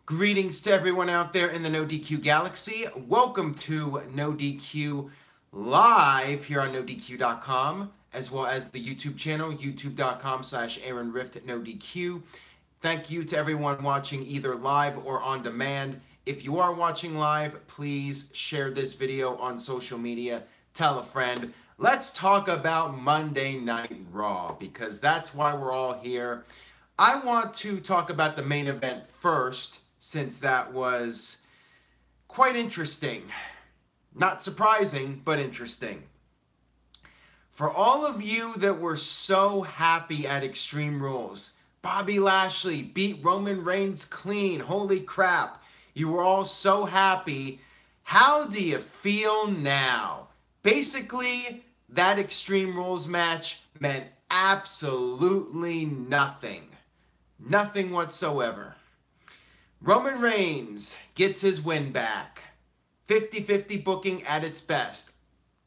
Greetings to everyone out there in the NoDQ galaxy. Welcome to NoDQ Live here on NoDQ.com, as well as the YouTube channel, youtube.com/AaronRiftNoDQ. Thank you to everyone watching either live or on demand. If you are watching live, please share this video on social media. Tell a friend. Let's talk about Monday Night Raw, because that's why we're all here. I want to talk about the main event first, since that was quite interesting. Not surprising, but interesting. For all of you that were so happy at Extreme Rules, Bobby Lashley beat Roman Reigns clean. Holy crap. You were all so happy. How do you feel now? Basically, that Extreme Rules match meant absolutely nothing. Nothing whatsoever. Roman Reigns gets his win back. 50-50 booking at its best.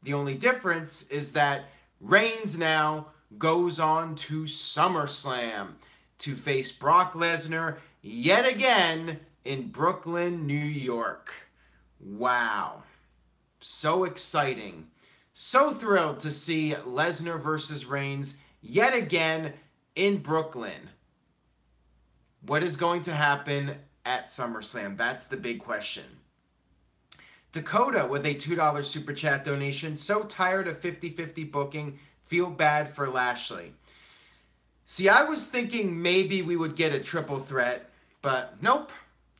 The only difference is that Reigns now goes on to SummerSlam to face Brock Lesnar yet again in Brooklyn, New York. Wow. So exciting. So thrilled to see Lesnar versus Reigns yet again in Brooklyn. What is going to happen at SummerSlam? That's the big question. Dakota with a $2 Super Chat donation. So tired of 50-50 booking. Feel bad for Lashley. See, I was thinking maybe we would get a triple threat, but nope.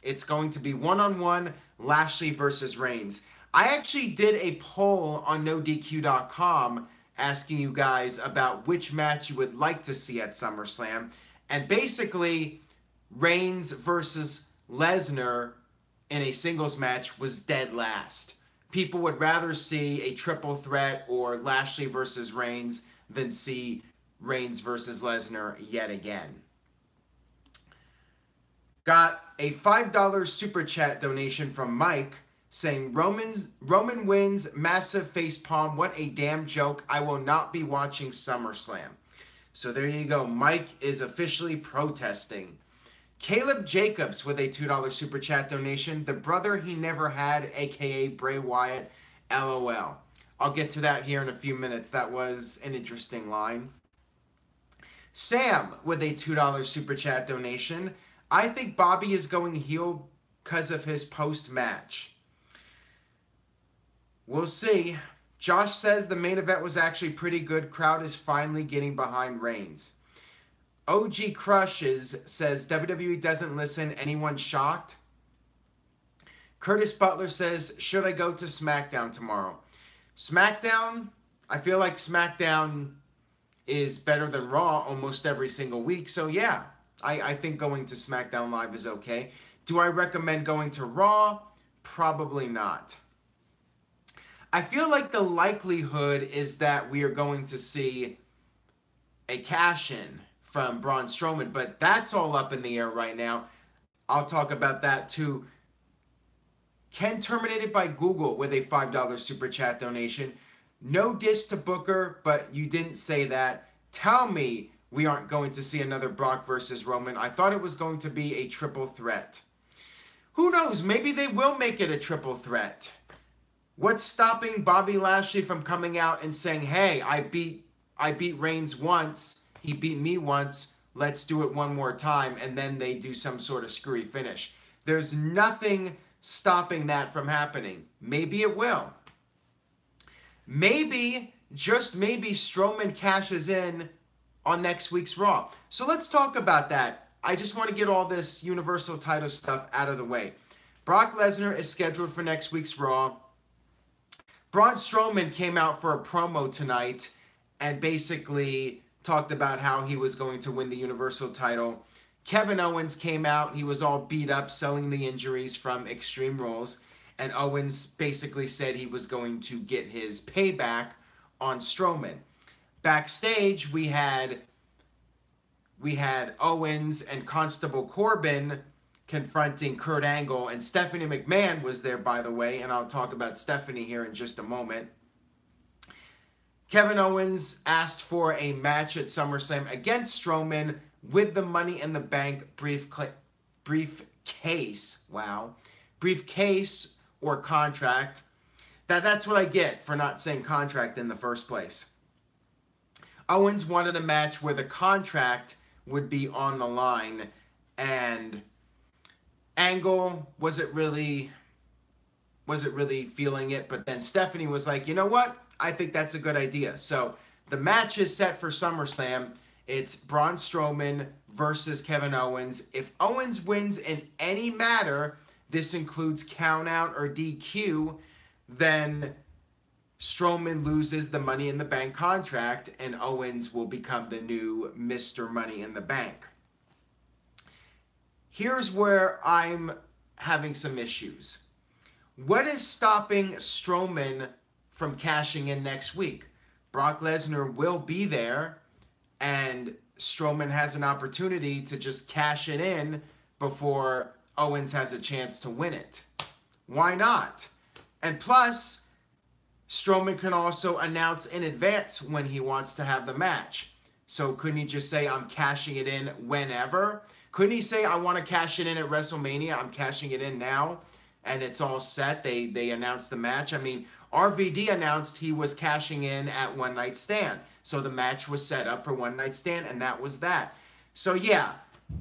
It's going to be one-on-one Lashley versus Reigns. I actually did a poll on NoDQ.com asking you guys about which match you would like to see at SummerSlam. And basically, Reigns versus Lesnar in a singles match was dead last. People would rather see a triple threat or Lashley versus Reigns than see Reigns versus Lesnar yet again. Got a $5 Super Chat donation from Mike saying, Roman wins, massive facepalm. What a damn joke. I will not be watching SummerSlam. So there you go. Mike is officially protesting. Caleb Jacobs with a $2 Super Chat donation. The brother he never had, a.k.a. Bray Wyatt, LOL. I'll get to that here in a few minutes. That was an interesting line. Sam with a $2 Super Chat donation. I think Bobby is going heel because of his post-match. We'll see. Josh says the main event was actually pretty good. Crowd is finally getting behind Reigns. OG Crushes says WWE doesn't listen. Anyone shocked? Curtis Butler says, should I go to SmackDown tomorrow? SmackDown? I feel like SmackDown is better than Raw almost every single week. So yeah, I think going to SmackDown Live is okay. Do I recommend going to Raw? Probably not. I feel like the likelihood is that we are going to see a cash-in from Braun Strowman, but that's all up in the air right now. I'll talk about that too. Ken terminated by Google with a $5 Super Chat donation. No diss to Booker, but you didn't say that. Tell me we aren't going to see another Brock versus Roman. I thought it was going to be a triple threat. Who knows? Maybe they will make it a triple threat. What's stopping Bobby Lashley from coming out and saying, hey, I beat Reigns once. He beat me once. Let's do it one more time. And then they do some sort of screwy finish. There's nothing stopping that from happening. Maybe it will. Maybe, just maybe, Strowman cashes in on next week's Raw. So let's talk about that. I just want to get all this Universal title stuff out of the way. Brock Lesnar is scheduled for next week's Raw. Braun Strowman came out for a promo tonight and basically talked about how he was going to win the Universal title. Kevin Owens came out. He was all beat up, selling the injuries from Extreme Rules. And Owens basically said he was going to get his payback on Strowman. Backstage, we had Owens and Constable Corbin confronting Kurt Angle. And Stephanie McMahon was there, by the way. And I'll talk about Stephanie here in just a moment. Kevin Owens asked for a match at SummerSlam against Strowman with the Money in the Bank briefcase, wow, briefcase or contract, that's what I get for not saying contract in the first place. Owens wanted a match where the contract would be on the line, and Angle wasn't really feeling it, but then Stephanie was like, you know what? I think that's a good idea. So the match is set for SummerSlam. It's Braun Strowman versus Kevin Owens. If Owens wins in any matter, this includes countout or DQ, then Strowman loses the Money in the Bank contract, and Owens will become the new Mr. Money in the Bank. Here's where I'm having some issues. What is stopping Strowman from cashing in next week? Brock Lesnar will be there, and Strowman has an opportunity to just cash it in before Owens has a chance to win it. Why not? And plus, Strowman can also announce in advance when he wants to have the match. So couldn't he just say, I'm cashing it in whenever? Couldn't he say, I want to cash it in at WrestleMania, I'm cashing it in now, and it's all set, they announced the match? I mean, RVD announced he was cashing in at One Night Stand. So the match was set up for One Night Stand, and that was that. So yeah,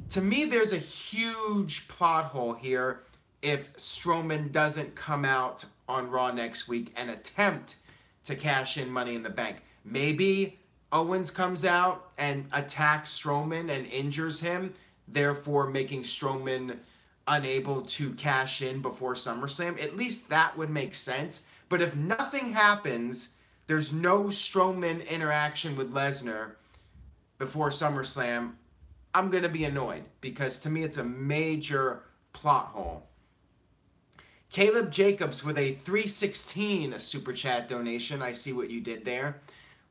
to me, there's a huge plot hole here if Strowman doesn't come out on Raw next week and attempt to cash in Money in the Bank. Maybe Owens comes out and attacks Strowman and injures him, therefore making Strowman unable to cash in before SummerSlam. At least that would make sense. But if nothing happens, there's no Strowman interaction with Lesnar before SummerSlam, I'm going to be annoyed, because to me it's a major plot hole. Caleb Jacobs with a $3.16 super chat donation. I see what you did there.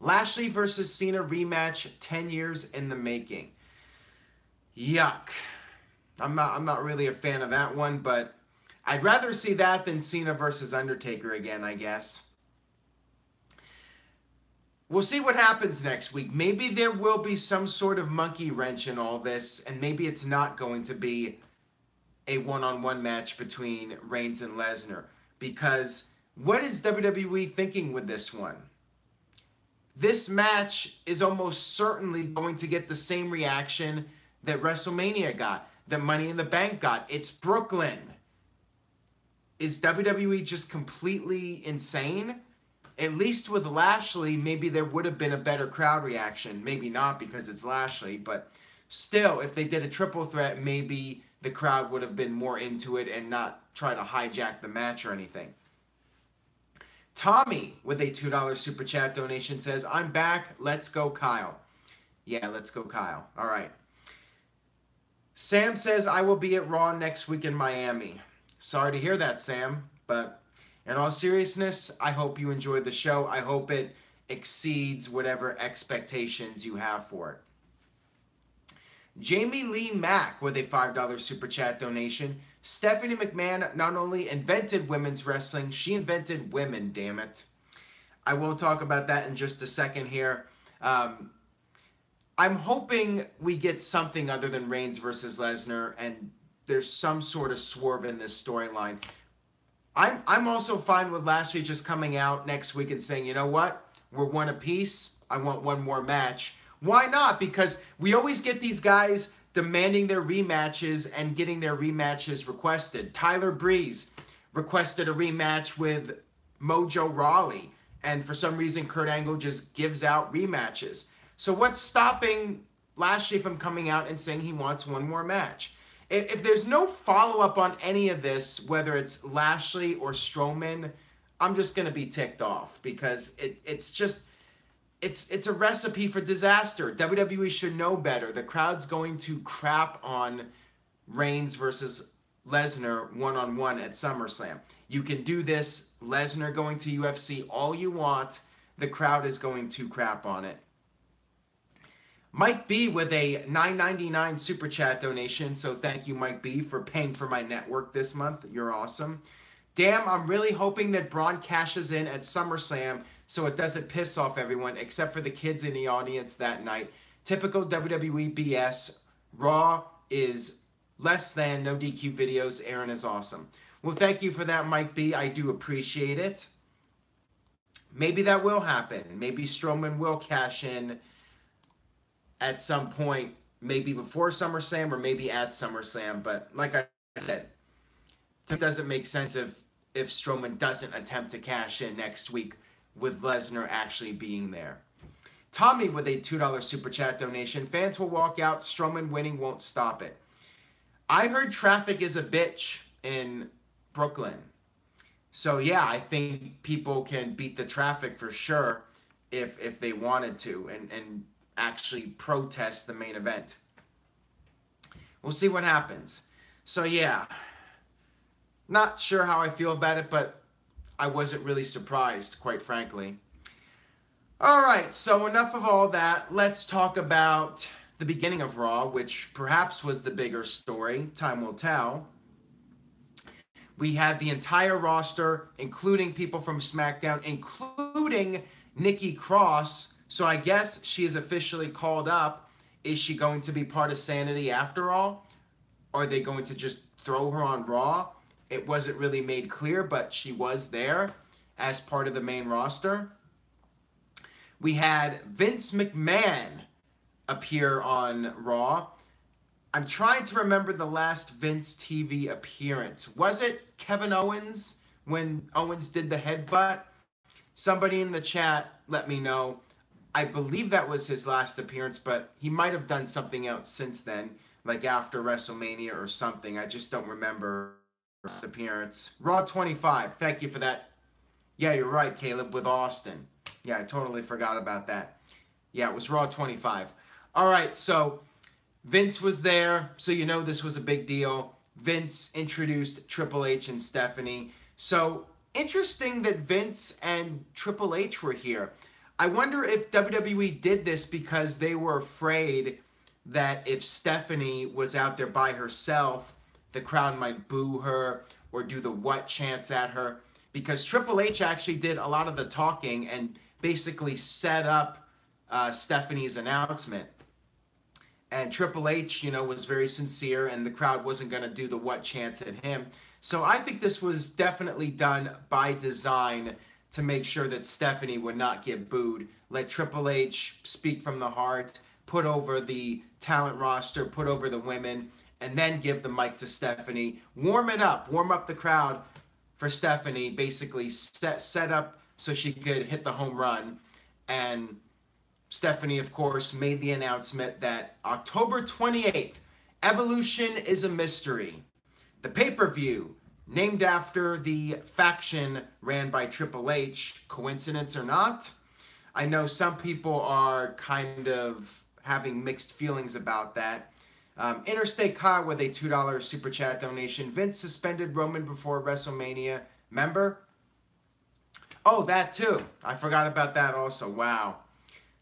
Lashley versus Cena rematch, 10 years in the making. Yuck. I'm not really a fan of that one, but I'd rather see that than Cena versus Undertaker again, I guess. We'll see what happens next week. Maybe there will be some sort of monkey wrench in all this, and maybe it's not going to be a one-on-one match between Reigns and Lesnar. Because what is WWE thinking with this one? This match is almost certainly going to get the same reaction that WrestleMania got, that Money in the Bank got. It's Brooklyn. Is WWE just completely insane? At least with Lashley, maybe there would have been a better crowd reaction. Maybe not, because it's Lashley, but still, if they did a triple threat, maybe the crowd would have been more into it and not try to hijack the match or anything. Tommy, with a $2 super chat donation, says, I'm back. Let's go, Kyle. Yeah, let's go, Kyle. All right. Sam says, I will be at Raw next week in Miami. Sorry to hear that, Sam, but in all seriousness, I hope you enjoyed the show. I hope it exceeds whatever expectations you have for it. Jamie Lee Mack with a $5 super chat donation. Stephanie McMahon not only invented women's wrestling, she invented women, damn it. I will talk about that in just a second here. I'm hoping we get something other than Reigns versus Lesnar, and there's some sort of swerve in this storyline. I'm also fine with Lashley just coming out next week and saying, you know what? We're one apiece. I want one more match. Why not? Because we always get these guys demanding their rematches and getting their rematches requested. Tyler Breeze requested a rematch with Mojo Raleigh, and for some reason Kurt Angle just gives out rematches. So what's stopping Lashley from coming out and saying he wants one more match? If there's no follow-up on any of this, whether it's Lashley or Strowman, I'm just going to be ticked off, because it's a recipe for disaster. WWE should know better. The crowd's going to crap on Reigns versus Lesnar one-on-one at SummerSlam. You can do this, Lesnar going to UFC all you want. The crowd is going to crap on it. Mike B with a $9.99 super chat donation. So thank you, Mike B, for paying for my network this month. You're awesome. Damn, I'm really hoping that Braun cashes in at SummerSlam so it doesn't piss off everyone except for the kids in the audience that night. Typical WWE BS. Raw is less than no DQ videos. Aaron is awesome. Well, thank you for that, Mike B. I do appreciate it. Maybe that will happen. Maybe Strowman will cash in at some point, maybe before SummerSlam or maybe at SummerSlam. But like I said, it doesn't make sense if Strowman doesn't attempt to cash in next week with Lesnar actually being there. Tommy with a $2 Super Chat donation. Fans will walk out. Strowman winning won't stop it. I heard traffic is a bitch in Brooklyn. So yeah, I think people can beat the traffic for sure if they wanted to and actually protest the main event. We'll see what happens. So yeah, not sure how I feel about it, but I wasn't really surprised, quite frankly. All right, so enough of all that. Let's talk about the beginning of Raw, which perhaps was the bigger story. Time will tell. We had the entire roster, including people from SmackDown, including Nikki Cross. So I guess she is officially called up. Is she going to be part of Sanity after all? Are they going to just throw her on Raw? It wasn't really made clear, but she was there as part of the main roster. We had Vince McMahon appear on Raw. I'm trying to remember the last Vince TV appearance. Was it Kevin Owens when Owens did the headbutt? Somebody in the chat let me know. I believe that was his last appearance, but he might have done something else since then, like after WrestleMania or something. I just don't remember his appearance. Raw 25. Thank you for that. Yeah, you're right, Caleb, with Austin. Yeah, I totally forgot about that. Yeah, it was Raw 25. All right, so Vince was there, so you know this was a big deal. Vince introduced Triple H and Stephanie. So interesting that Vince and Triple H were here. I wonder if WWE did this because they were afraid that if Stephanie was out there by herself, the crowd might boo her or do the what chants at her. Because Triple H actually did a lot of the talking and basically set up Stephanie's announcement. And Triple H, you know, was very sincere and the crowd wasn't going to do the what chants at him. So I think this was definitely done by design to make sure that Stephanie would not get booed. Let Triple H speak from the heart, put over the talent roster, put over the women, and then give the mic to Stephanie. Warm it up, warm up the crowd for Stephanie, basically set up so she could hit the home run. And Stephanie, of course, made the announcement that October 28th, Evolution is a Mystery. The pay-per-view, named after the faction ran by Triple H. Coincidence or not? I know some people are kind of having mixed feelings about that. Interstate Kyle with a $2 Super Chat donation. Vince suspended Roman before WrestleMania. Remember? Oh, that too. I forgot about that also. Wow.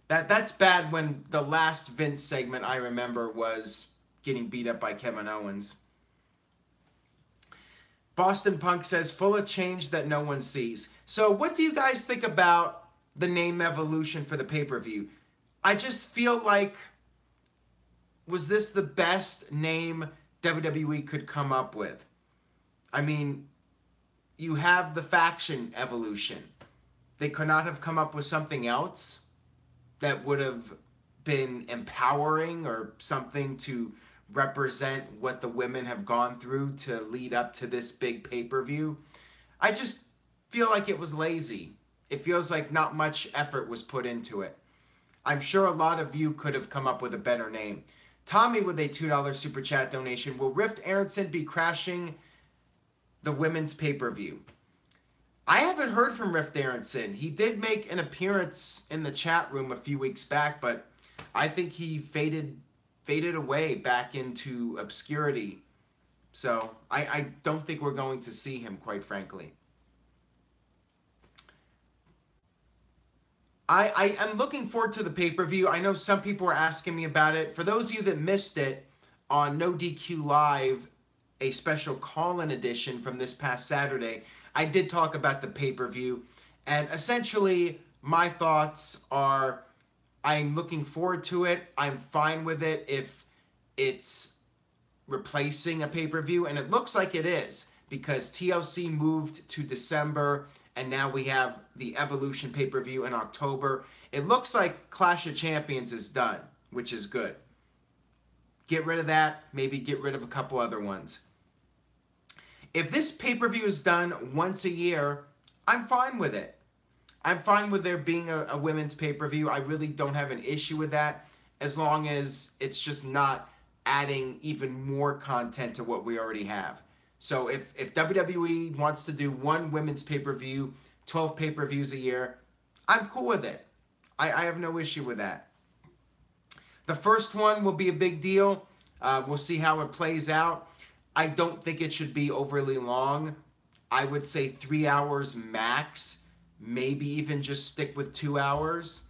That's bad when the last Vince segment I remember was getting beat up by Kevin Owens. Boston Punk says, full of change that no one sees. So what do you guys think about the name Evolution for the pay-per-view? I just feel like, was this the best name WWE could come up with? I mean, you have the faction Evolution. They could not have come up with something else that would have been empowering or something to represent what the women have gone through to lead up to this big pay-per-view. I just feel like it was lazy. It feels like not much effort was put into it. I'm sure a lot of you could have come up with a better name. Tommy with a $2 Super Chat donation. Will Rift Aronson be crashing the women's pay-per-view? I haven't heard from Rift Aronson. He did make an appearance in the chat room a few weeks back, but I think he faded away back into obscurity. So I don't think we're going to see him, quite frankly. I am looking forward to the pay-per-view. I know some people are asking me about it. For those of you that missed it, on NoDQ Live, a special call-in edition from this past Saturday, I did talk about the pay-per-view. And essentially, my thoughts are, I'm looking forward to it. I'm fine with it if it's replacing a pay-per-view, and it looks like it is, because TLC moved to December, and now we have the Evolution pay-per-view in October. It looks like Clash of Champions is done, which is good. Get rid of that, maybe get rid of a couple other ones. If this pay-per-view is done once a year, I'm fine with it. I'm fine with there being a women's pay-per-view. I really don't have an issue with that, as long as it's just not adding even more content to what we already have. So if WWE wants to do one women's pay-per-view, 12 pay-per-views a year, I'm cool with it. I have no issue with that. The first one will be a big deal. We'll see how it plays out. I don't think it should be overly long. I would say 3 hours max. Maybe even just stick with 2 hours.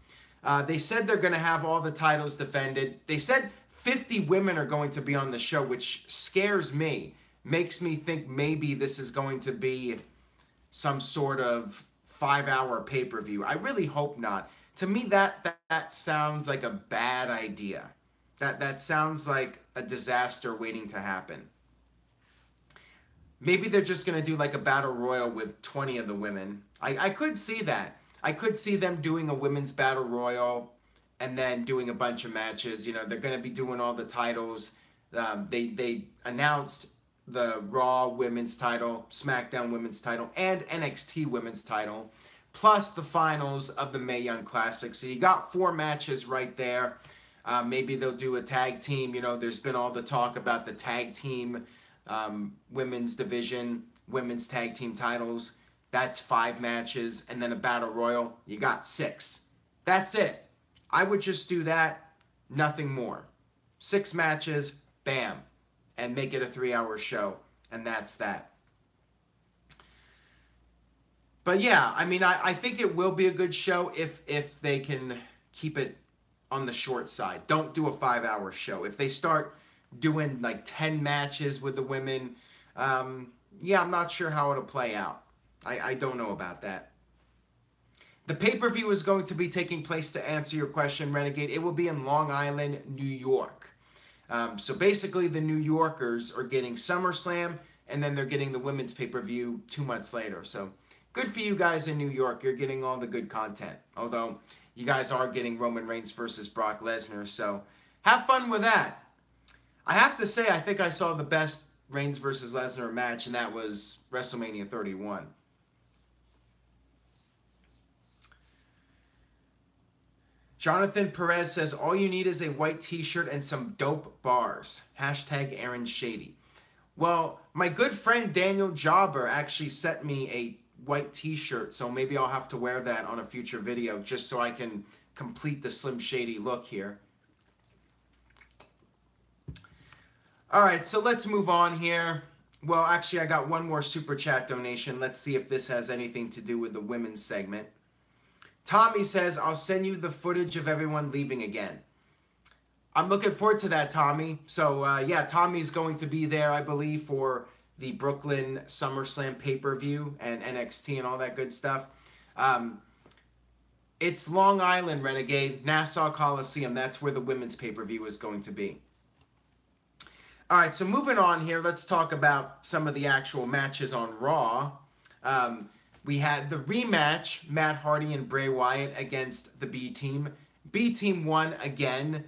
They said they're going to have all the titles defended. They said 50 women are going to be on the show, which scares me. Makes me think maybe this is going to be some sort of 5-hour pay-per-view. I really hope not. To me, that sounds like a bad idea. That sounds like a disaster waiting to happen. Maybe they're just going to do like a battle royal with 20 of the women. I could see that. I could see them doing a women's battle royal and then doing a bunch of matches. You know, they're going to be doing all the titles. They announced the Raw women's title, SmackDown women's title, and NXT women's title, plus the finals of the Mae Young Classic. So you got 4 matches right there. Maybe they'll do a tag team. You know, there's been all the talk about the tag team women's division, women's tag team titles. That's 5 matches. And then a battle royal. You got 6. That's it. I would just do that. Nothing more. 6 matches. Bam. And make it a 3-hour show. And that's that. But yeah, I mean, I think it will be a good show if they can keep it on the short side. Don't do a 5-hour show. If they start doing like 10 matches with the women, yeah, I'm not sure how it'll play out. I don't know about that. The pay-per-view is going to be taking place, to answer your question, Renegade. It will be in Long Island, New York. So basically, the New Yorkers are getting SummerSlam, and then they're getting the women's pay-per-view 2 months later. So good for you guys in New York. You're getting all the good content. Although, you guys are getting Roman Reigns versus Brock Lesnar. So have fun with that. I have to say, I think I saw the best Reigns versus Lesnar match, and that was WrestleMania 31. Jonathan Perez says, all you need is a white t-shirt and some dope bars. Hashtag Aaron Shady. Well, my good friend Daniel Jobber actually sent me a white t-shirt, so maybe I'll have to wear that on a future video just so I can complete the Slim Shady look here. Alright, so let's move on here. Well, actually, I got one more Super Chat donation. Let's see if this has anything to do with the women's segment. Tommy says, I'll send you the footage of everyone leaving again. I'm looking forward to that, Tommy. So, yeah, Tommy's going to be there, I believe, for the Brooklyn SummerSlam pay-per-view and NXT and all that good stuff. It's Long Island, Renegade, Nassau Coliseum. That's where the women's pay-per-view is going to be. All right, so moving on here, let's talk about some of the actual matches on Raw. We had the rematch, Matt Hardy and Bray Wyatt against the B-Team. B-Team won again.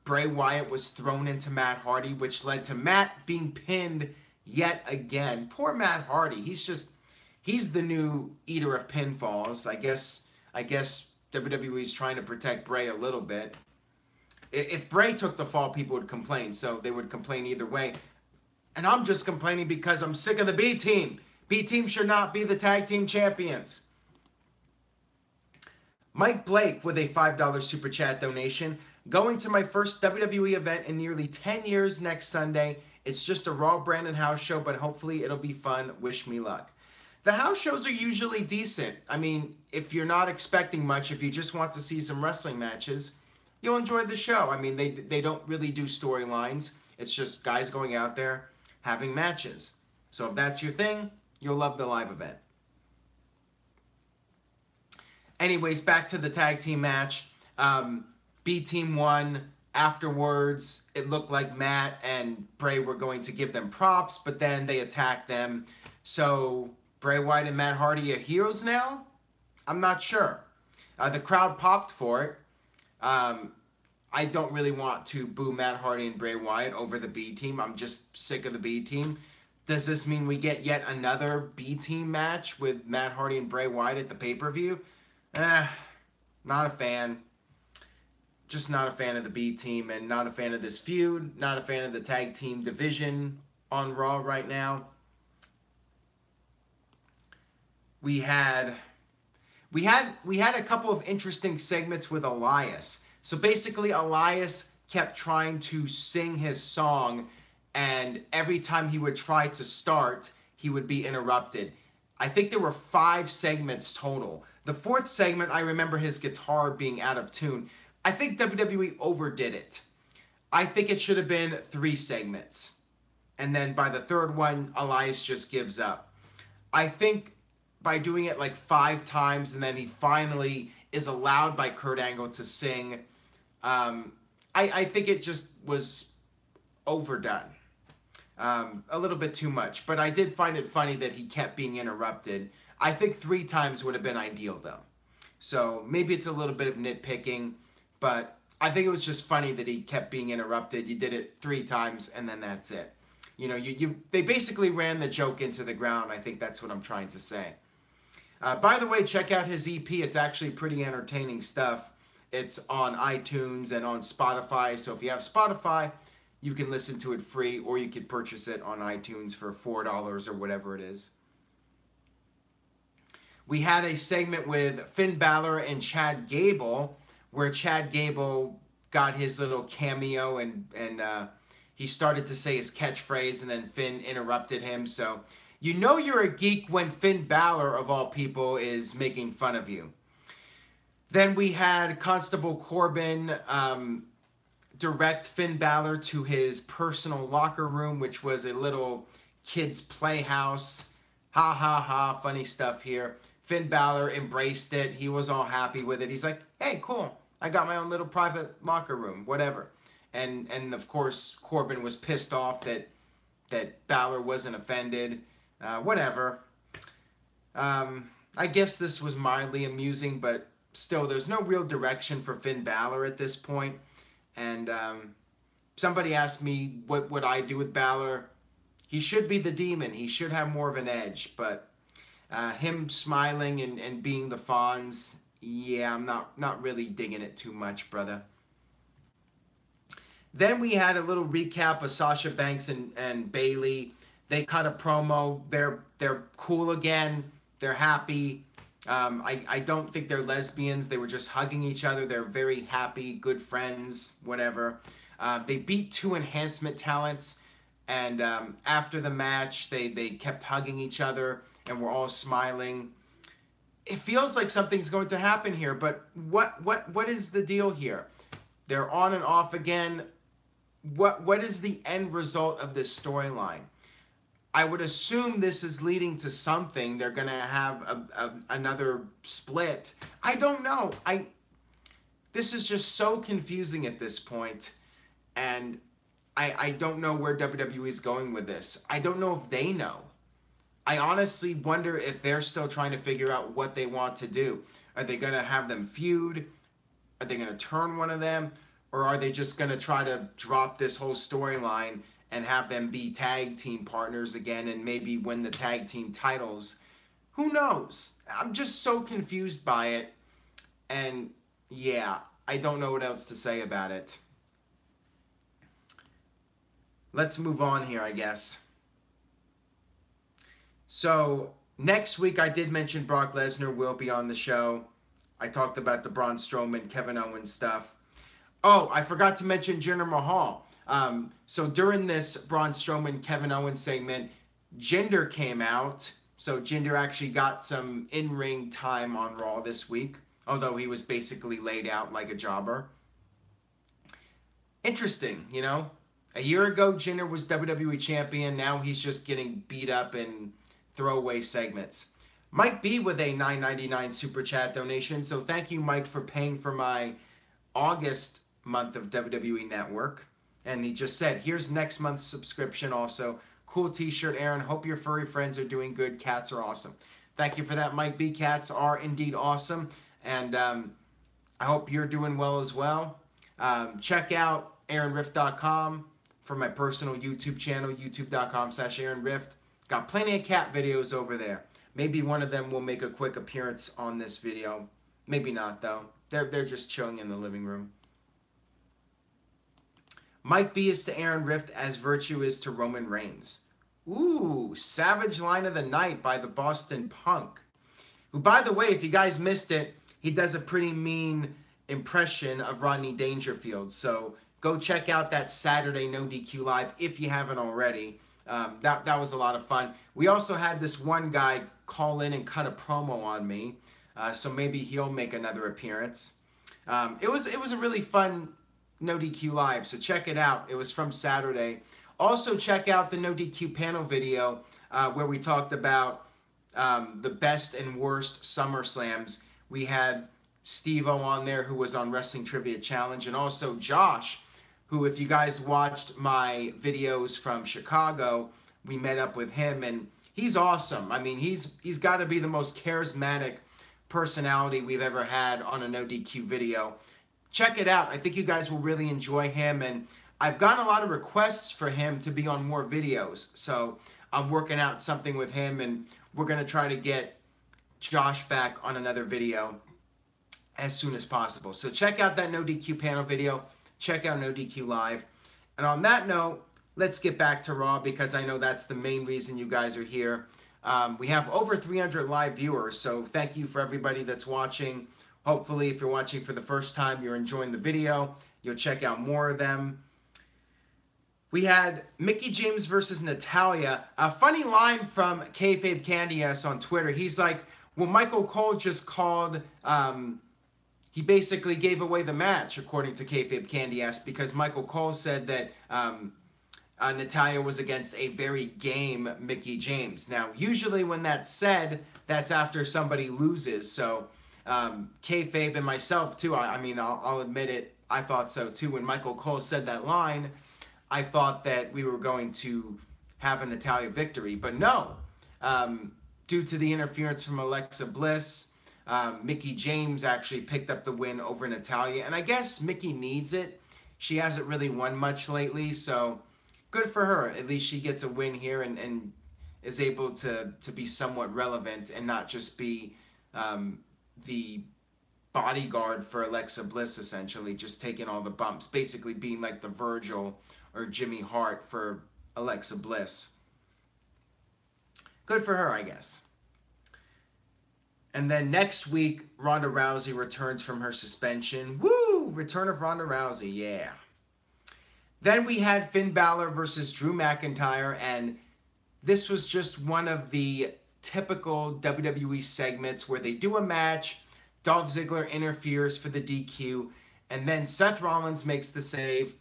Bray Wyatt was thrown into Matt Hardy, which led to Matt being pinned yet again. Poor Matt Hardy. He's the new eater of pinfalls. I guess WWE's trying to protect Bray a little bit. If Bray took the fall, people would complain, so they would complain either way. And I'm just complaining because I'm sick of the B-Team. B-Team should not be the tag team champions. Mike Blake with a $5 Super Chat donation. Going to my first WWE event in nearly 10 years next Sunday. It's just a Raw Brandon house show, but hopefully it'll be fun. Wish me luck. The house shows are usually decent. I mean, if you're not expecting much, if you just want to see some wrestling matches, you'll enjoy the show. I mean, they don't really do storylines. It's just guys going out there having matches. So if that's your thing, you'll love the live event. Anyways, back to the tag team match. B-Team won. Afterwards, it looked like Matt and Bray were going to give them props, but then they attacked them. So Bray Wyatt and Matt Hardy are heroes now? I'm not sure. The crowd popped for it. I don't really want to boo Matt Hardy and Bray Wyatt over the B team. I'm just sick of the B team. Does this mean we get yet another B team match with Matt Hardy and Bray Wyatt at the pay-per-view? Not a fan. Just not a fan of the B team and not a fan of this feud. Not a fan of the tag team division on Raw right now. We had a couple of interesting segments with Elias. So basically, Elias kept trying to sing his song, and every time he would try to start, he would be interrupted. I think there were 5 segments total. The 4th segment, I remember his guitar being out of tune. I think WWE overdid it. I think it should have been 3 segments. And then by the 3rd one, Elias just gives up. I think by doing it like 5 times and then he finally is allowed by Kurt Angle to sing, I think it just was overdone. A little bit too much. But I did find it funny that he kept being interrupted. I think 3 times would have been ideal though. So maybe it's a little bit of nitpicking, but I think it was just funny that he kept being interrupted. You did it 3 times and then that's it. You know, they basically ran the joke into the ground. I think that's what I'm trying to say. By the way, check out his EP. It's actually pretty entertaining stuff. It's on iTunes and on Spotify. So if you have Spotify, you can listen to it free, or you could purchase it on iTunes for $4 or whatever it is. We had a segment with Finn Balor and Chad Gable, where Chad Gable got his little cameo and he started to say his catchphrase, and then Finn interrupted him. So you know you're a geek when Finn Balor, of all people, is making fun of you. Then we had Constable Corbin direct Finn Balor to his personal locker room, which was a little kid's playhouse. Ha ha ha, funny stuff here. Finn Balor embraced it. He was all happy with it. He's like, hey, cool. I got my own little private locker room, whatever. And of course, Corbin was pissed off that Balor wasn't offended. Whatever. I guess this was mildly amusing, but still, there's no real direction for Finn Balor at this point. And somebody asked me, what would I do with Balor? He should be the demon. He should have more of an edge. But him smiling and being the Fonz, yeah, I'm not really digging it too much, brother. Then we had a little recap of Sasha Banks and Bailey. They cut a promo. They're cool again. They're happy. I don't think they're lesbians. They were just hugging each other. They're very happy, good friends, whatever. They beat 2 enhancement talents. And after the match, they kept hugging each other and were all smiling. It feels like something's going to happen here, but what is the deal here? They're on and off again. What is the end result of this storyline? I would assume this is leading to something. They're going to have another split. I don't know. This is just so confusing at this point, and I don't know where WWE is going with this. I don't know if they know. I honestly wonder if they're still trying to figure out what they want to do. Are they going to have them feud? Are they going to turn one of them? Or are they just going to try to drop this whole storyline and have them be tag team partners again and maybe win the tag team titles? Who knows? I'm just so confused by it. And yeah, I don't know what else to say about it. Let's move on here, I guess. So next week, I did mention Brock Lesnar will be on the show. I talked about the Braun Strowman, Kevin Owens stuff. Oh, I forgot to mention Jenna Mahal. So during this Braun Strowman, Kevin Owens segment, Jinder came out. So Jinder actually got some in-ring time on Raw this week, although he was basically laid out like a jobber. Interesting, you know? A year ago, Jinder was WWE champion. Now he's just getting beat up in throwaway segments. Mike B with a $9.99 super chat donation. So thank you, Mike, for paying for my August month of WWE Network. And he just said, here's next month's subscription also. Cool t-shirt, Aaron. Hope your furry friends are doing good. Cats are awesome. Thank you for that, Mike B. Cats are indeed awesome. And I hope you're doing well as well. Check out AaronRift.com for my personal YouTube channel, youtube.com/AaronRift. Got plenty of cat videos over there. Maybe one of them will make a quick appearance on this video. Maybe not, though. They're just chilling in the living room. Mike B is to Aaron Rift as Virtue is to Roman Reigns. Ooh, savage line of the night by the Boston Punk. Who, by the way, if you guys missed it, he does a pretty mean impression of Rodney Dangerfield. So go check out that Saturday NoDQ Live if you haven't already. That was a lot of fun. We also had this one guy call in and cut a promo on me. So maybe he'll make another appearance. It was a really fun NoDQ Live, so check it out. It was from Saturday. Also, check out the NoDQ panel video where we talked about the best and worst SummerSlams. We had Steve-O on there, who was on Wrestling Trivia Challenge, and also Josh, who, if you guys watched my videos from Chicago, we met up with him, and he's awesome. I mean, he's got to be the most charismatic personality we've ever had on a NoDQ video. Check it out. I think you guys will really enjoy him, and I've gotten a lot of requests for him to be on more videos, so I'm working out something with him, and we're going to try to get Josh back on another video as soon as possible. So check out that NoDQ panel video. Check out NoDQ Live. And on that note, let's get back to Raw, because I know that's the main reason you guys are here. We have over 300 live viewers, so thank you for everybody that's watching. Hopefully, if you're watching for the first time, you're enjoying the video. You'll check out more of them. We had Mickie James versus Natalya. A funny line from Kayfabe Candy S on Twitter. He's like, well, Michael Cole just called... he basically gave away the match, according to Kayfabe Candy S, because Michael Cole said that Natalya was against a very game Mickie James. Now, usually when that's said, that's after somebody loses, so... Kayfabe and myself too, I mean, I'll admit it, I thought so too. When Michael Cole said that line, I thought that we were going to have a Natalya victory, but no. Due to the interference from Alexa Bliss, Mickie James actually picked up the win over Natalya, and I guess Mickie needs it. She hasn't really won much lately, so good for her. At least she gets a win here and is able to be somewhat relevant and not just be... the bodyguard for Alexa Bliss, essentially, just taking all the bumps, basically being like the Virgil or Jimmy Hart for Alexa Bliss. Good for her, I guess. And then next week, Ronda Rousey returns from her suspension. Woo! Return of Ronda Rousey, yeah. Then we had Finn Balor versus Drew McIntyre, and this was just one of the typical WWE segments where they do a match, Dolph Ziggler interferes for the DQ, and then Seth Rollins makes the save,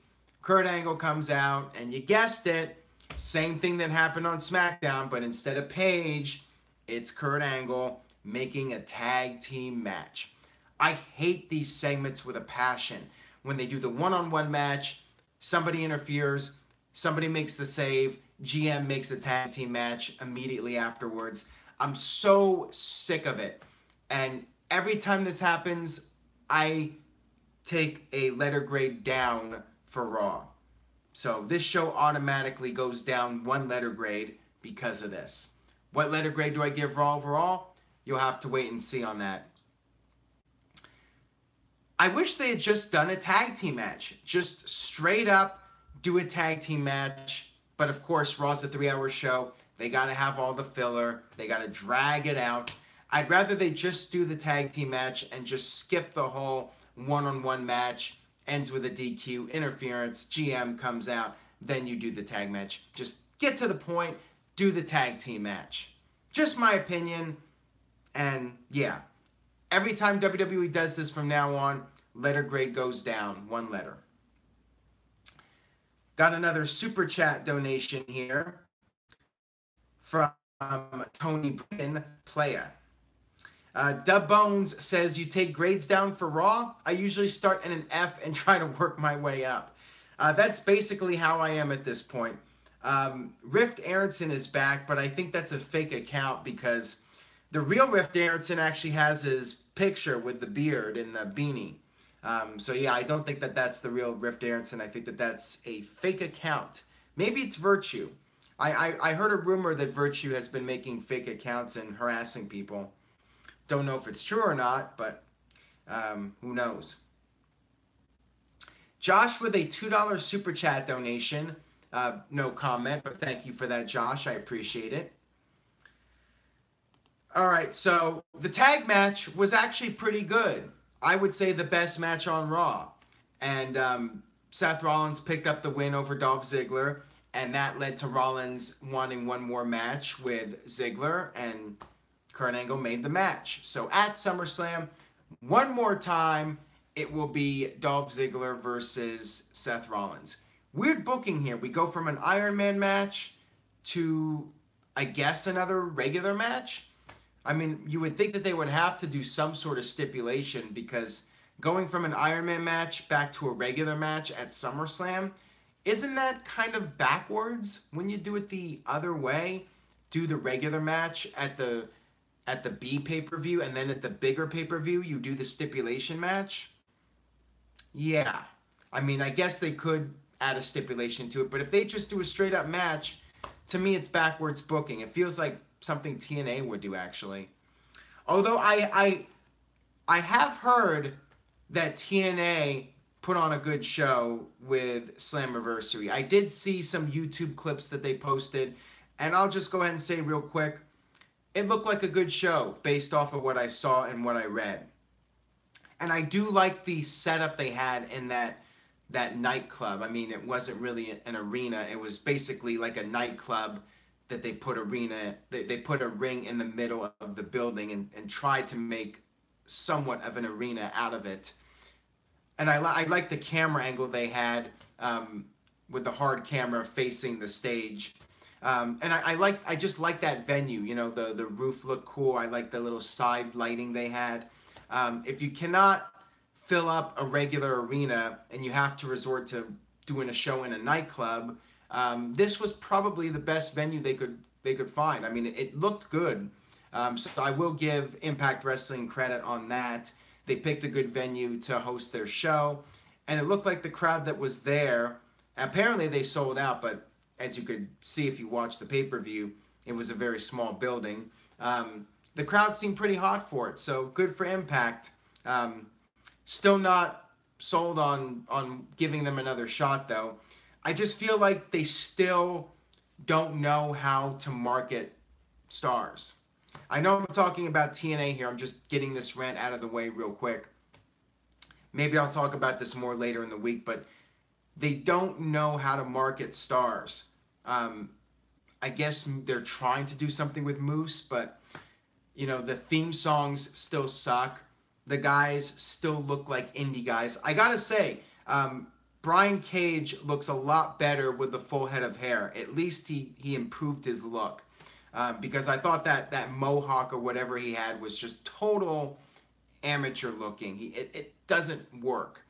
Kurt Angle comes out, and you guessed it, same thing that happened on SmackDown, but instead of Paige, it's Kurt Angle making a tag team match. I hate these segments with a passion. When they do the one-on-one match, somebody interferes, somebody makes the save, GM makes a tag team match immediately afterwards. I'm so sick of it. And every time this happens, I take a letter grade down for Raw. So this show automatically goes down one letter grade because of this. What letter grade do I give Raw overall? You'll have to wait and see on that. I wish they had just done a tag team match. Just straight up do a tag team match. But of course, Raw's a 3-hour show. They got to have all the filler. They got to drag it out. I'd rather they just do the tag team match and just skip the whole one-on-one match. Ends with a DQ, interference, GM comes out. Then you do the tag match. Just get to the point. Do the tag team match. Just my opinion. And yeah, every time WWE does this from now on, letter grade goes down. One letter. Got another super chat donation here from Tony Britton, Playa. Dub Bones says, you take grades down for Raw? I usually start in an F and try to work my way up. That's basically how I am at this point. Rift Aronson is back, but I think that's a fake account because the real Rift Aronson actually has his picture with the beard and the beanie. So yeah, I don't think that that's the real Rift Aronson. I think that that's a fake account. Maybe it's Virtue. I heard a rumor that Virtue has been making fake accounts and harassing people. Don't know if it's true or not, but who knows. Josh with a $2 super chat donation. No comment, but thank you for that, Josh. I appreciate it. All right, so the tag match was actually pretty good. I would say the best match on Raw. And Seth Rollins picked up the win over Dolph Ziggler, and that led to Rollins wanting one more match with Ziggler, and Kurt Angle made the match. So at SummerSlam, one more time, it will be Dolph Ziggler versus Seth Rollins. Weird booking here. We go from an Iron Man match to, I guess, another regular match. I mean, you would think that they would have to do some sort of stipulation because going from an Iron Man match back to a regular match at SummerSlam, isn't that kind of backwards when you do it the other way? Do the regular match at the B pay-per-view and then at the bigger pay-per-view you do the stipulation match? Yeah. I mean, I guess they could add a stipulation to it, but if they just do a straight up match, to me it's backwards booking. It feels like something TNA would do, actually. Although I have heard that TNA put on a good show with Slammiversary. I did see some YouTube clips that they posted, and I'll just go ahead and say real quick, it looked like a good show based off of what I saw and what I read. And I do like the setup they had in that nightclub. I mean, it wasn't really an arena. It was basically like a nightclub that they put they put a ring in the middle of the building and tried to make somewhat of an arena out of it. And I like the camera angle they had with the hard camera facing the stage. And I just like that venue. You know, the roof looked cool. I like the little side lighting they had. If you cannot fill up a regular arena and you have to resort to doing a show in a nightclub, this was probably the best venue they could find. I mean, it looked good. So I will give Impact Wrestling credit on that. They picked a good venue to host their show, and it looked like the crowd that was there, apparently they sold out, but as you could see if you watched the pay-per-view, it was a very small building. The crowd seemed pretty hot for it, so good for Impact. Still not sold on giving them another shot, though. I just feel like they still don't know how to market stars. I know I'm talking about TNA here. I'm just getting this rant out of the way real quick. Maybe I'll talk about this more later in the week, but they don't know how to market stars. I guess they're trying to do something with Moose, but you know, the theme songs still suck. The guys still look like indie guys. I gotta say, Brian Cage looks a lot better with the full head of hair. At least he improved his look. Because I thought that mohawk or whatever he had was just total amateur looking. It doesn't work.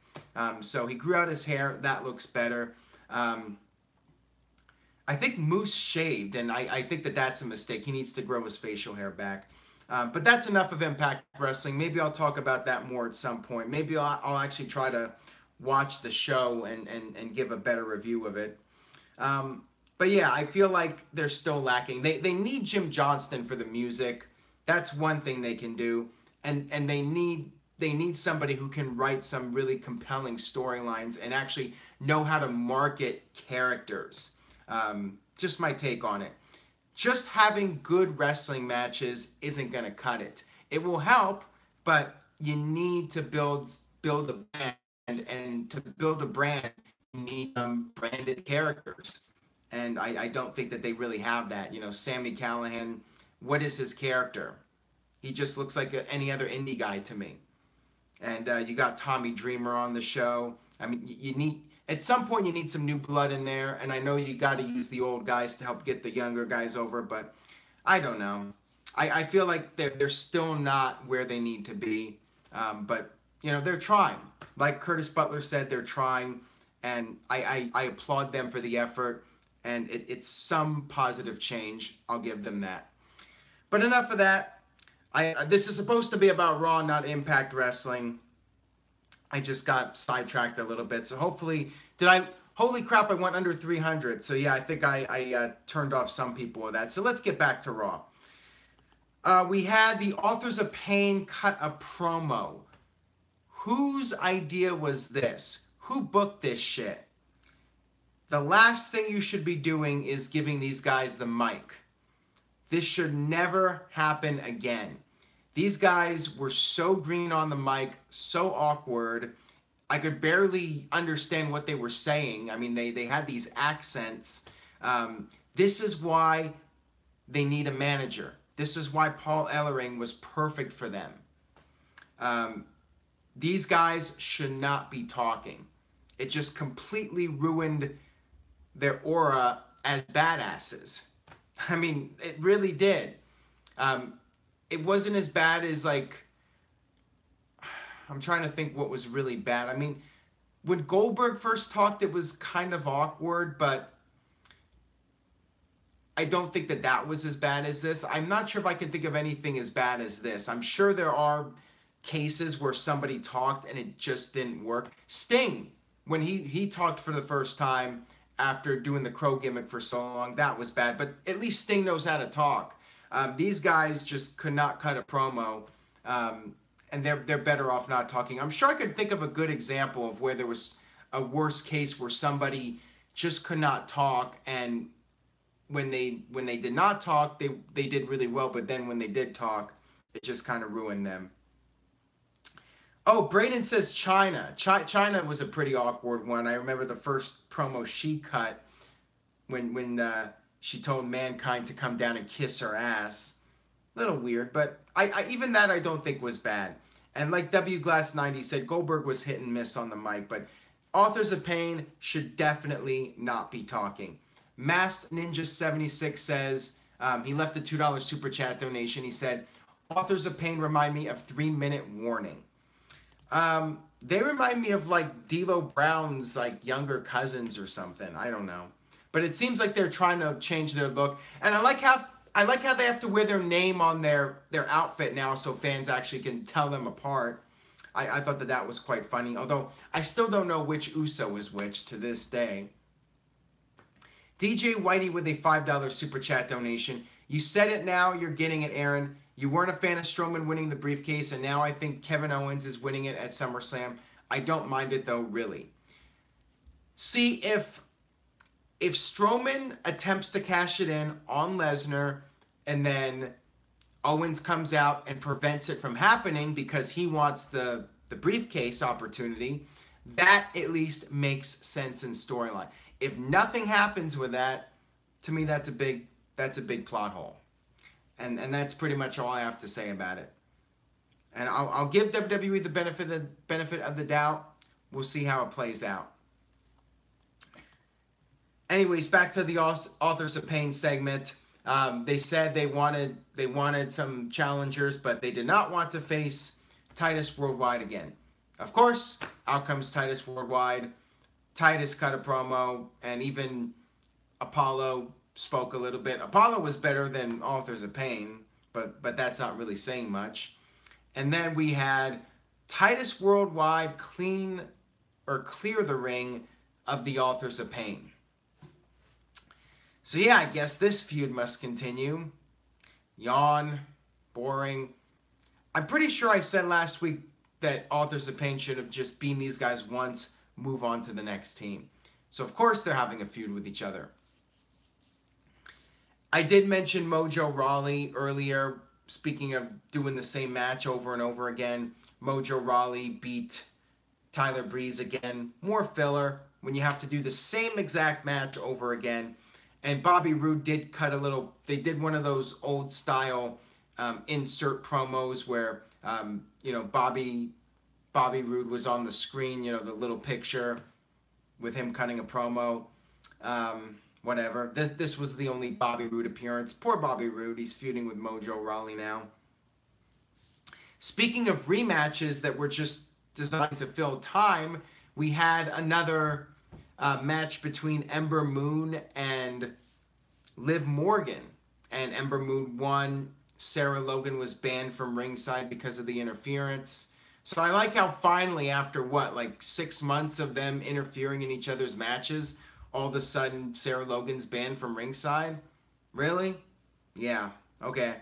So he grew out his hair. That looks better. I think Moose shaved, and I think that's a mistake. He needs to grow his facial hair back. But that's enough of Impact Wrestling. Maybe I'll talk about that more at some point. Maybe I'll actually try to watch the show and give a better review of it. But yeah, I feel like they're still lacking. They need Jim Johnston for the music. That's one thing they can do. And they need somebody who can write some really compelling storylines and actually know how to market characters. Just my take on it. Just having good wrestling matches isn't going to cut it. It will help, but you need to build a brand. And to build a brand, you need some branded characters. And I don't think that they really have that. You know, Sami Callihan, what is his character? He just looks like any other indie guy to me. And you got Tommy Dreamer on the show. I mean, you need, at some point you need some new blood in there. And I know you got to use the old guys to help get the younger guys over, but I don't know. I feel like they're still not where they need to be. But, you know, they're trying. Like Curtis Butler said, they're trying. And I applaud them for the effort. And it's some positive change. I'll give them that. But enough of that. This is supposed to be about Raw, not Impact Wrestling. I just got sidetracked a little bit. So hopefully, holy crap, I went under 300. So yeah, I think I turned off some people with that. So let's get back to Raw. We had the Authors of Pain cut a promo. Whose idea was this? Who booked this shit? The last thing you should be doing is giving these guys the mic. This should never happen again. These guys were so green on the mic, so awkward. I could barely understand what they were saying. I mean, they had these accents. This is why they need a manager. This is why Paul Ellering was perfect for them. These guys should not be talking. It just completely ruined their aura as badasses. I mean, it really did. It wasn't as bad as, like, I'm trying to think what was really bad. I mean, when Goldberg first talked, it was kind of awkward, but I don't think that was as bad as this. I'm not sure if I can think of anything as bad as this. I'm sure there are cases where somebody talked and it just didn't work. Sting, when he talked for the first time after doing the Crow gimmick for so long, that was bad. But at least Sting knows how to talk. These guys just could not cut a promo, and they're better off not talking. I'm sure I could think of a good example of where there was a worse case where somebody just could not talk, and when they did not talk, they did really well, but then when they did talk, it just kind of ruined them. Oh, Braden says China. China was a pretty awkward one. I remember the first promo she cut when she told Mankind to come down and kiss her ass. A little weird, but even that I don't think was bad. And like W Glass 90 said, Goldberg was hit and miss on the mic, but Authors of Pain should definitely not be talking. Masked Ninja 76 says, he left a $2 super chat donation. He said, Authors of Pain remind me of 3-Minute Warning. They remind me of like D'Lo Brown's like younger cousins or something. I don't know. But it seems like they're trying to change their look. And I like how they have to wear their name on their outfit now so fans actually can tell them apart. I thought that was quite funny. Although I still don't know which Uso is which to this day. DJ Whitey with a $5 super chat donation. You said it now, you're getting it, Aaron. You weren't a fan of Strowman winning the briefcase, and now I think Kevin Owens is winning it at SummerSlam. I don't mind it, though, really. See, if Strowman attempts to cash it in on Lesnar, and then Owens comes out and prevents it from happening because he wants the briefcase opportunity, that at least makes sense in storyline. If nothing happens with that, to me that's a big plot hole. And that's pretty much all I have to say about it. And I'll give WWE the benefit of the doubt. We'll see how it plays out. Anyways, back to the Authors of Pain segment. They said they wanted some challengers, but they did not want to face Titus Worldwide again. Of course, out comes Titus Worldwide. Titus cut a promo, and even Apollo spoke a little bit. Apollo was better than Authors of Pain, but that's not really saying much. And then we had Titus Worldwide clear the ring of the Authors of Pain. So yeah, I guess this feud must continue. Yawn, boring. I'm pretty sure I said last week that Authors of Pain should have just beaten these guys once, move on to the next team. So of course they're having a feud with each other. I did mention Mojo Raleigh earlier, speaking of doing the same match over and over again. Mojo Raleigh beat Tyler Breeze again. More filler when you have to do the same exact match over again. And Bobby Roode did cut a little, they did one of those old style insert promos where, you know, Bobby Roode was on the screen, you know, the little picture with him cutting a promo. whatever. This was the only Bobby Roode appearance. Poor Bobby Roode. He's feuding with Mojo Raleigh now. Speaking of rematches that were just designed to fill time, we had another match between Ember Moon and Liv Morgan. And Ember Moon won. Sarah Logan was banned from ringside because of the interference. So I like how finally, after what, like 6 months of them interfering in each other's matches, all of a sudden Sarah Logan's banned from ringside? Really? Yeah, okay.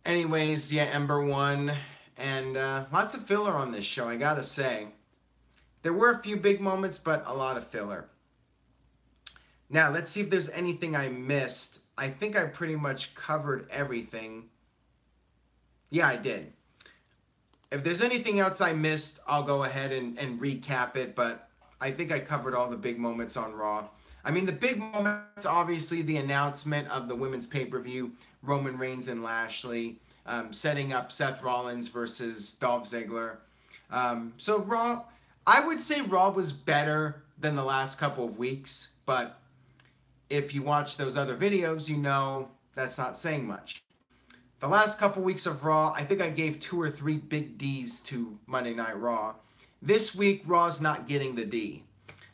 Anyways, yeah, Ember won. And lots of filler on this show, I gotta say. There were a few big moments, but a lot of filler. Now, let's see if there's anything I missed. I think I pretty much covered everything. Yeah, I did. If there's anything else I missed, I'll go ahead and recap it, but I think I covered all the big moments on Raw. I mean, the big moments, obviously, the announcement of the women's pay-per-view, Roman Reigns and Lashley, setting up Seth Rollins versus Dolph Ziggler. So Raw, I would say Raw was better than the last couple of weeks, but if you watch those other videos, you know that's not saying much. The last couple weeks of Raw, I think I gave 2 or 3 big Ds to Monday Night Raw. This week, Raw's not getting the D.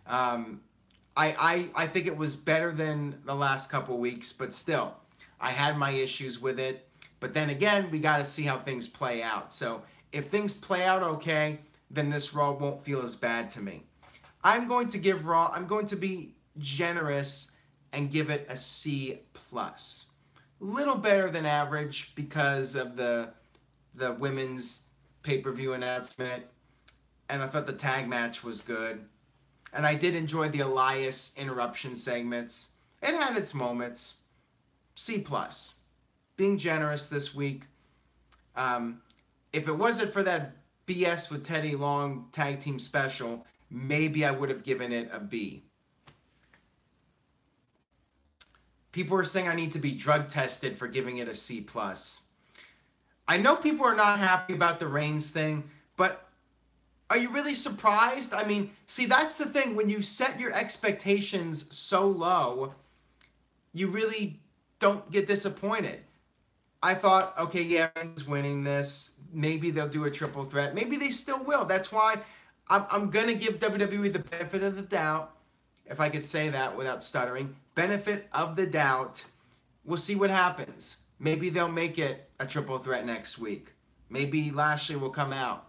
I think it was better than the last couple weeks, but still, I had my issues with it. But then again, we got to see how things play out. So if things play out okay, then this Raw won't feel as bad to me. I'm going to give Raw, I'm going to be generous and give it a C+. Little better than average because of the women's pay-per-view announcement, and I thought the tag match was good, and I did enjoy the Elias interruption segments. It had its moments. C+. Being generous this week. If it wasn't for that BS with Teddy Long tag team special, maybe I would have given it a B. People are saying I need to be drug tested for giving it a C+. I know people are not happy about the Reigns thing, but are you really surprised? I mean, see, that's the thing. When you set your expectations so low, you really don't get disappointed. I thought, okay, yeah, Reigns winning this. Maybe they'll do a triple threat. Maybe they still will. That's why I'm going to give WWE the benefit of the doubt, if I could say that without stuttering. Benefit of the doubt. We'll see what happens. Maybe they'll make it a triple threat next week. Maybe Lashley will come out.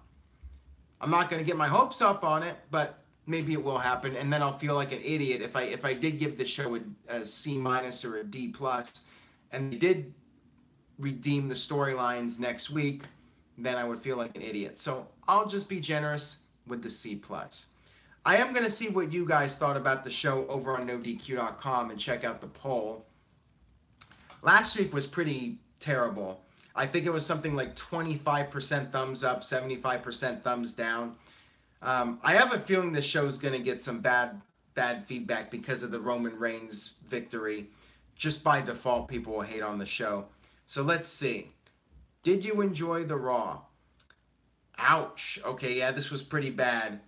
I'm not going to get my hopes up on it, but maybe it will happen, and then I'll feel like an idiot if I did give the show a C- or a D+, and they did redeem the storylines next week, then I would feel like an idiot. So I'll just be generous with the C+. I am going to see what you guys thought about the show over on NoDQ.com and check out the poll. Last week was pretty terrible. I think it was something like 25% thumbs up, 75% thumbs down. I have a feeling the show's going to get some bad feedback because of the Roman Reigns victory. Just by default, people will hate on the show. So let's see. Did you enjoy the Raw? Ouch. Okay, yeah, this was pretty bad.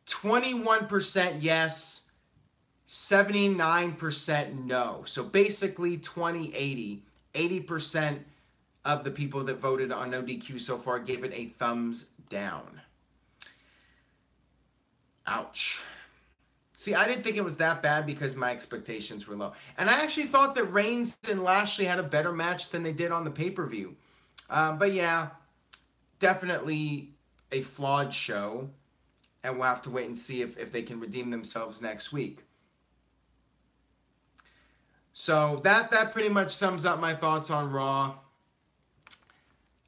21% yes, 79% no. So basically 20-80. 80% of the people that voted on NoDQ so far gave it a thumbs down. Ouch. See, I didn't think it was that bad because my expectations were low. And I actually thought that Reigns and Lashley had a better match than they did on the pay-per-view. But yeah, definitely a flawed show. And we'll have to wait and see if they can redeem themselves next week. So that pretty much sums up my thoughts on Raw.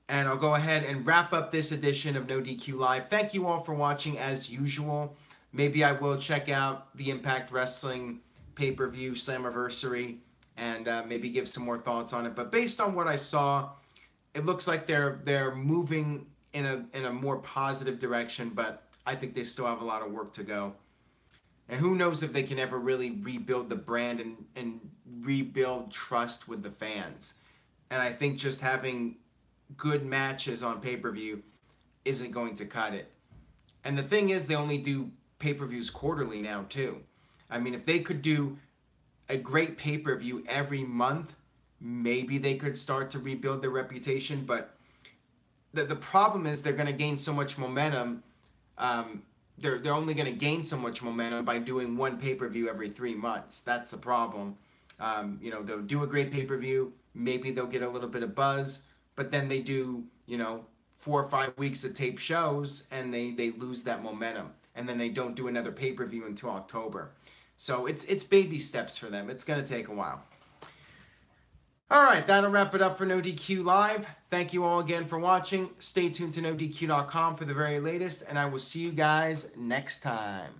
And I'll go ahead and wrap up this edition of NoDQ Live. Thank you all for watching as usual. Maybe I will check out the Impact Wrestling pay-per-view Slammiversary and maybe give some more thoughts on it. But based on what I saw, it looks like they're moving in a more positive direction, but I think they still have a lot of work to go. And who knows if they can ever really rebuild the brand and rebuild trust with the fans. And I think just having good matches on pay-per-view isn't going to cut it. And the thing is, they only do pay-per-views quarterly now, too. I mean, if they could do a great pay-per-view every month, maybe they could start to rebuild their reputation. But the problem is they're going to gain so much momentum. They're only going to gain so much momentum by doing one pay-per-view every 3 months. That's the problem. You know, they'll do a great pay-per-view. Maybe they'll get a little bit of buzz, but then they do, you know, 4 or 5 weeks of tape shows, and they lose that momentum, and then they don't do another pay-per-view until October. So it's baby steps for them. It's going to take a while. All right, that'll wrap it up for NoDQ Live. Thank you all again for watching. Stay tuned to NoDQ.com for the very latest, and I will see you guys next time.